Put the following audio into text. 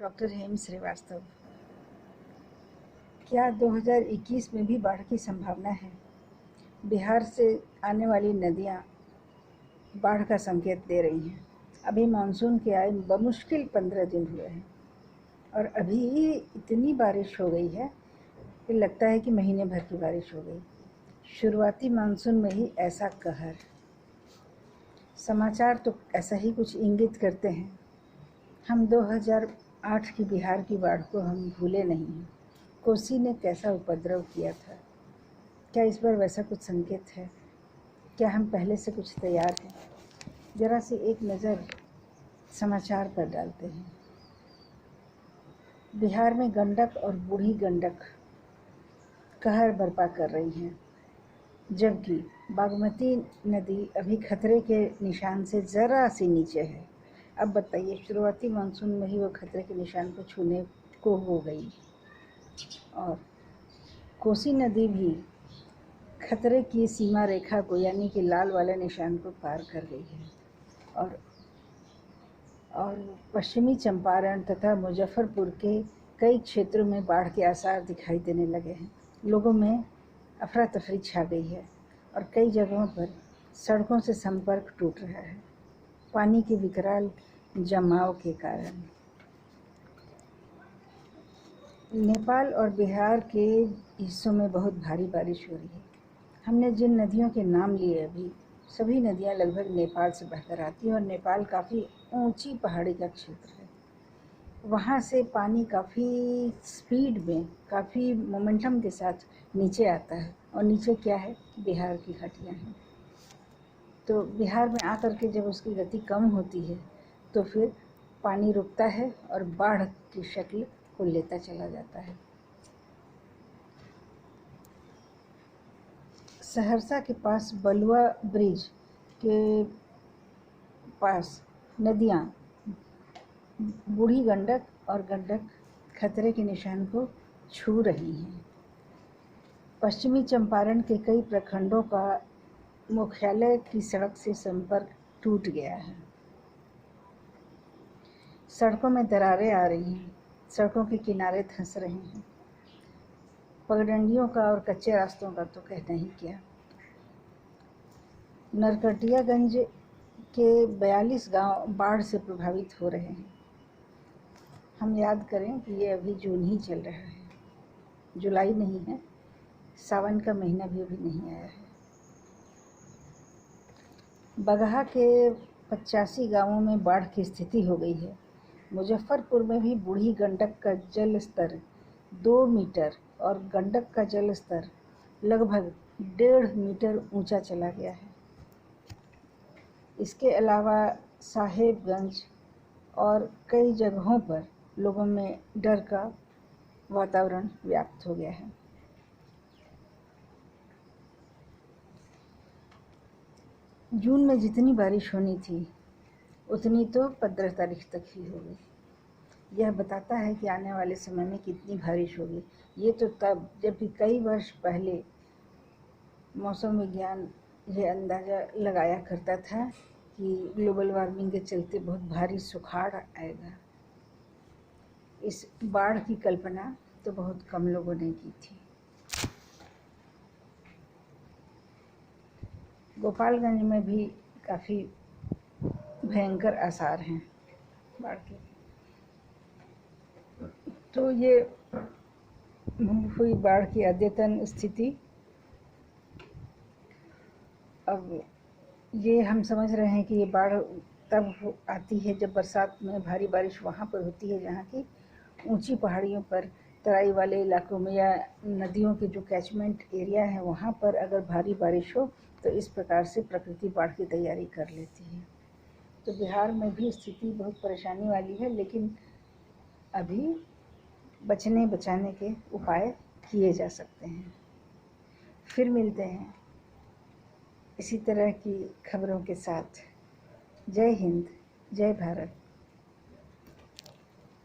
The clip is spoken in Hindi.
डॉक्टर हेम श्रीवास्तव। क्या 2021 में भी बाढ़ की संभावना है? बिहार से आने वाली नदियां बाढ़ का संकेत दे रही हैं। अभी मानसून के आए बमुश्किल 15 दिन हुए हैं और अभी इतनी बारिश हो गई है कि लगता है कि महीने भर की बारिश हो गई। शुरुआती मानसून में ही ऐसा कहर। समाचार तो ऐसा ही कुछ इंगित करते हैं। हम 2008 की बिहार की बाढ़ को हम भूले नहीं हैं। कोसी ने कैसा उपद्रव किया था। क्या इस बार वैसा कुछ संकेत है? क्या हम पहले से कुछ तैयार हैं? जरा सी एक नज़र समाचार पर डालते हैं। बिहार में गंडक और बूढ़ी गंडक कहर बर्पा कर रही हैं, जबकि बागमती नदी अभी खतरे के निशान से ज़रा सी नीचे है। अब बताइए, शुरुआती मानसून में ही वो खतरे के निशान को छूने को हो गई और कोसी नदी भी खतरे की सीमा रेखा को यानी कि लाल वाले निशान को पार कर गई है और पश्चिमी चंपारण तथा मुजफ्फरपुर के कई क्षेत्रों में बाढ़ के आसार दिखाई देने लगे हैं। लोगों में अफरा तफरी छा गई है और कई जगहों पर सड़कों से संपर्क टूट रहा है पानी के विकराल जमाव के कारण। नेपाल और बिहार के हिस्सों में बहुत भारी बारिश हो रही है। हमने जिन नदियों के नाम लिए अभी, सभी नदियां लगभग नेपाल से बहकर आती हैं और नेपाल काफ़ी ऊंची पहाड़ी का क्षेत्र है। वहाँ से पानी काफ़ी स्पीड में, काफ़ी मोमेंटम के साथ नीचे आता है और नीचे क्या है, बिहार की घाटियाँ हैं। तो बिहार में आकर के जब उसकी गति कम होती है तो फिर पानी रुकता है और बाढ़ की शक्ल को लेता चला जाता है। सहरसा के पास बलुआ ब्रिज के पास नदियाँ बूढ़ी गंडक और गंडक खतरे के निशान को छू रही हैं। पश्चिमी चंपारण के कई प्रखंडों का मुख्यालय की सड़क से संपर्क टूट गया है। सड़कों में दरारें आ रही हैं, सड़कों के किनारे धंस रहे हैं। पगडंडियों का और कच्चे रास्तों का तो कहना ही क्या। नरकटियागंज के 42 गांव बाढ़ से प्रभावित हो रहे हैं। हम याद करें कि ये अभी जून ही चल रहा है, जुलाई नहीं है, सावन का महीना भी अभी नहीं आया है। बगहा के 85 गांवों में बाढ़ की स्थिति हो गई है। मुजफ्फरपुर में भी बूढ़ी गंडक का जल स्तर 2 मीटर और गंडक का जल स्तर लगभग 1.5 मीटर ऊंचा चला गया है। इसके अलावा साहेबगंज और कई जगहों पर लोगों में डर का वातावरण व्याप्त हो गया है। जून में जितनी बारिश होनी थी उतनी तो 15 तारीख तक ही हो गई। यह बताता है कि आने वाले समय में कितनी बारिश होगी। ये तो तब, जबकि कई वर्ष पहले मौसम विज्ञान ये अंदाज़ा लगाया करता था कि ग्लोबल वार्मिंग के चलते बहुत भारी सुखाड़ आएगा। इस बाढ़ की कल्पना तो बहुत कम लोगों ने की थी। गोपालगंज में भी काफ़ी भयंकर आसार हैं बाढ़ के। तो ये हुई बाढ़ की अद्यतन स्थिति। अब ये हम समझ रहे हैं कि ये बाढ़ तब आती है जब बरसात में भारी बारिश वहाँ पर होती है जहाँ की ऊंची पहाड़ियों पर, तराई वाले इलाकों में या नदियों के जो कैचमेंट एरिया है वहाँ पर अगर भारी बारिश हो तो इस प्रकार से प्रकृति बाढ़ की तैयारी कर लेती है। तो बिहार में भी स्थिति बहुत परेशानी वाली है, लेकिन अभी बचने बचाने के उपाय किए जा सकते हैं। फिर मिलते हैं इसी तरह की खबरों के साथ। जय हिंद, जय भारत।